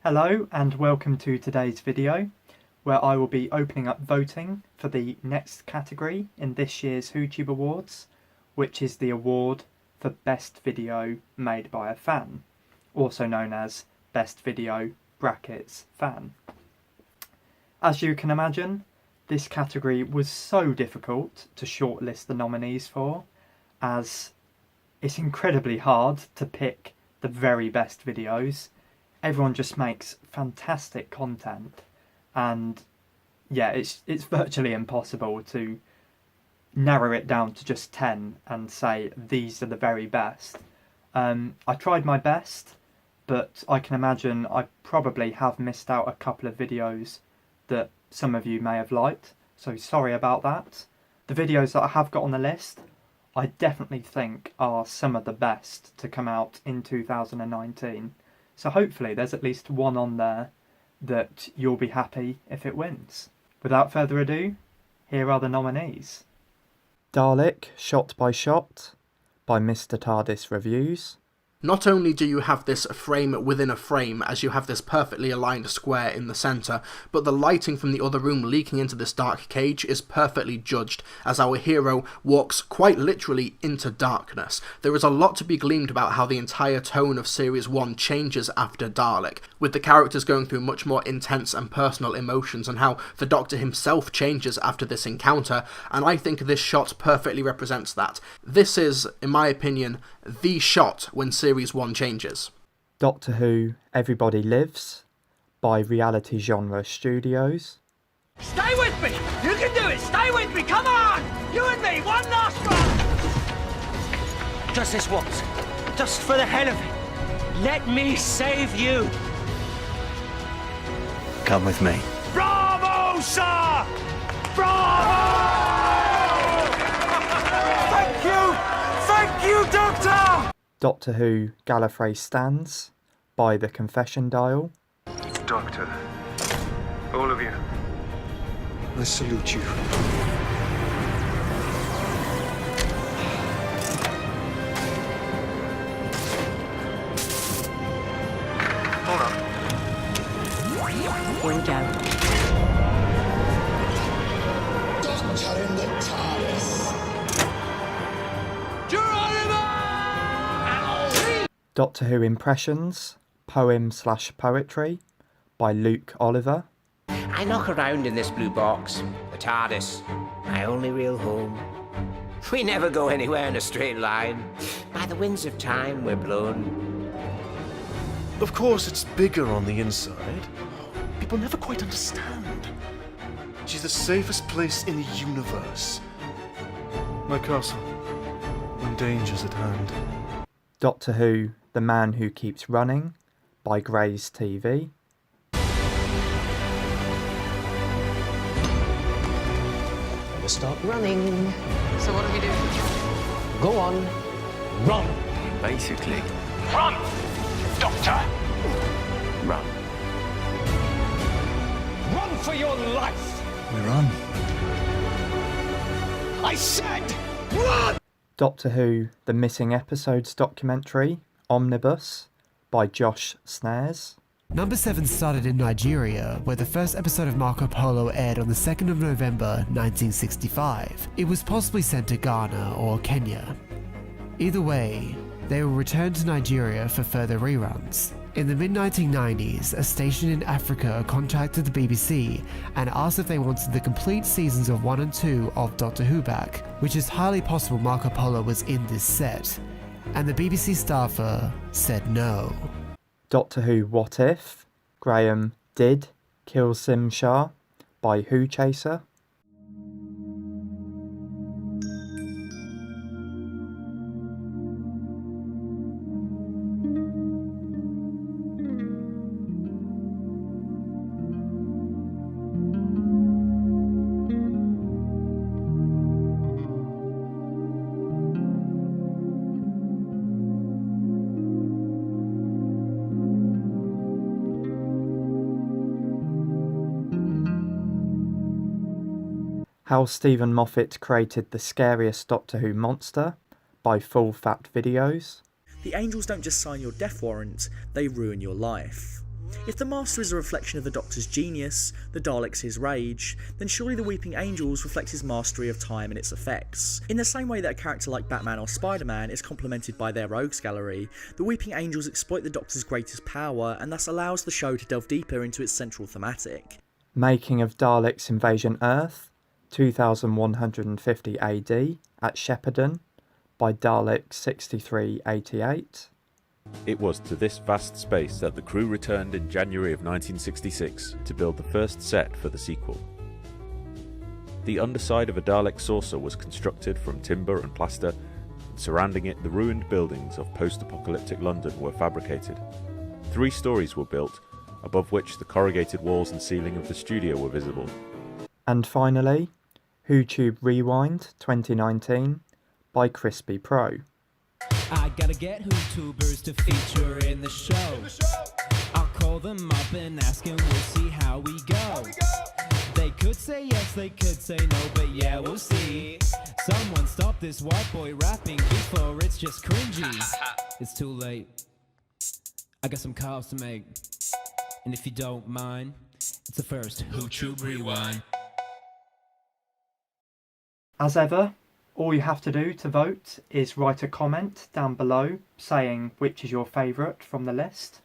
Hello and welcome to today's video, where I will be opening up voting for the next category in this year's Whotube Awards, which is the award for Best Video Made by a Fan, also known as Best Video (Fan). As you can imagine, this category was so difficult to shortlist the nominees for, as it's incredibly hard to pick the very best videos. Everyone just makes fantastic content, and yeah, it's virtually impossible to narrow it down to just 10 and say these are the very best. I tried my best, but I can imagine I probably have missed out a couple of videos that some of you may have liked, so sorry about that. The videos that I have got on the list, I definitely think are some of the best to come out in 2019. So hopefully there's at least one on there that you'll be happy if it wins. Without further ado, here are the nominees. Dalek Shot by Mr. TARDIS Reviews. Not only do you have this frame within a frame, as you have this perfectly aligned square in the centre, but the lighting from the other room leaking into this dark cage is perfectly judged, as our hero walks quite literally into darkness. There is a lot to be gleaned about how the entire tone of Series 1 changes after Dalek, with the characters going through much more intense and personal emotions, and how the Doctor himself changes after this encounter, and I think this shot perfectly represents that. This is, in my opinion, the shot when Series 1 changes. Doctor Who Everybody Lives by Reality Genre Studios. Stay with me! You can do it! Stay with me! Come on! You and me! One last run! Just this once. Just for the hell of it. Let me save you. Come with me. Bravo, sir! Bravo! Thank you! Thank you, Doctor! Doctor Who Gallifrey Stands by The Confession Dial. Doctor, all of you, I salute you. Hold on. Here we go. Doctor in the TARDIS. Doctor Who Impressions, Poem/Poetry by Luke Oliver. I knock around in this blue box, the TARDIS, my only real home. We never go anywhere in a straight line. By the winds of time we're blown. Of course, it's bigger on the inside. People never quite understand. She's the safest place in the universe. My castle, when danger's at hand. Doctor Who The Man Who Keeps Running by Grey's TV. Never stop running. So what do we do? Go on. Run. Basically. Run! Doctor! Run. Run for your life! We're on. I said, run! Doctor Who The Missing Episodes documentary, Omnibus, by Josh Snares. Number 7 started in Nigeria, where the first episode of Marco Polo aired on the 2nd of November 1965. It was possibly sent to Ghana or Kenya. Either way, they will return to Nigeria for further reruns. In the mid-1990s, a station in Africa contacted the BBC and asked if they wanted the complete seasons of 1 and 2 of Doctor Who back, which is highly possible Marco Polo was in this set, and the BBC staffer said no. Doctor Who What If? Graham Did Kill Simshar by Who Chaser. How Stephen Moffat Created the Scariest Doctor Who Monster by Full Fat Videos. The angels don't just sign your death warrant, they ruin your life. If the Master is a reflection of the Doctor's genius, the Daleks his rage, then surely the Weeping Angels reflects his mastery of time and its effects. In the same way that a character like Batman or Spider-Man is complemented by their rogues gallery, the Weeping Angels exploit the Doctor's greatest power and thus allows the show to delve deeper into its central thematic. Making of Daleks Invasion Earth, 2150 AD at Shepperton by Dalek 6388. It was to this vast space that the crew returned in January of 1966 to build the first set for the sequel. The underside of a Dalek saucer was constructed from timber and plaster, and surrounding it the ruined buildings of post-apocalyptic London were fabricated. 3 stories were built, above which the corrugated walls and ceiling of the studio were visible. And finally, Whotube Rewind 2019 by Crispy Pro. I gotta get Whotubers to feature in the show. I'll call them up and ask and we'll see how we go. They could say yes, they could say no, but yeah, we'll see. Someone stop this white boy rapping before it's just cringy. It's too late. I got some calls to make. And if you don't mind, it's the first Whotube Rewind. As ever, all you have to do to vote is write a comment down below saying which is your favourite from the list.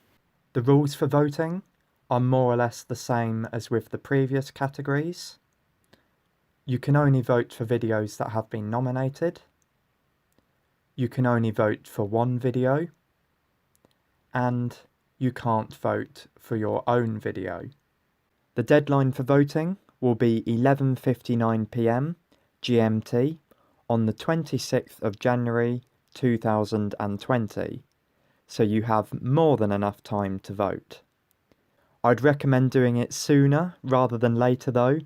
The rules for voting are more or less the same as with the previous categories. You can only vote for videos that have been nominated. You can only vote for one video. And you can't vote for your own video. The deadline for voting will be 11:59 PM GMT on the 26th of January 2020, so you have more than enough time to vote. I'd recommend doing it sooner rather than later though,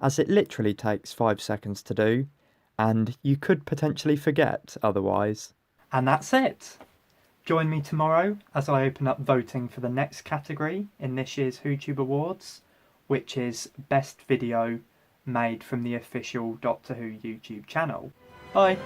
as it literally takes 5 seconds to do, and you could potentially forget otherwise. And that's it! Join me tomorrow as I open up voting for the next category in this year's Whotube Awards, which is Best Video made from the official Doctor Who YouTube channel. Bye!